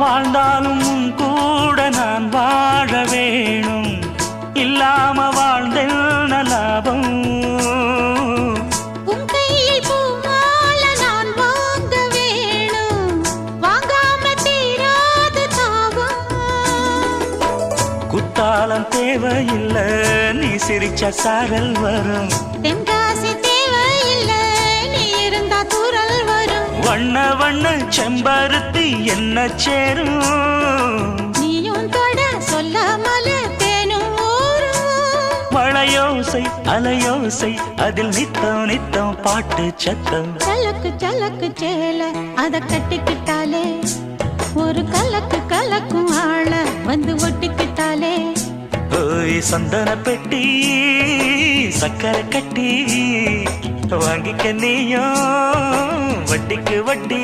வாழ்ந்தாலும் உன் கூட நான் வாழ வேணும், இல்லாம வாழ்ந்தென்ன லாபம். உன் கையில் பூமால நான் வாங்க வேணும், வாங்காம தீராத தாபம். குத்தாலம் தேவையில்லை, நீ சிரிச்ச சாரல் வரும். தென்காசி தேவையில்லை, நீ இருந்தா தூரல் வரும். வண்ண வண்ண செம்பருத்தி என்ன சேரும், நீயும் தொட சொல்லாமல தேனும் ஊரும். மழையோசை அலையோசை அதில் நித்தம் நித்தம் பாட்டு சத்தம். சலக்கு சலக்கு சேல அத கட்டிக்கிட்டாலே, ஒரு கலக்கு கலக்கும் ஆள வந்து ஒட்டிக்கிட்டாலே. ஓய் சந்தன பெட்டி சக்கரை கட்டி, வாங்கிக்க நீயும் வட்டிக்கு வட்டி.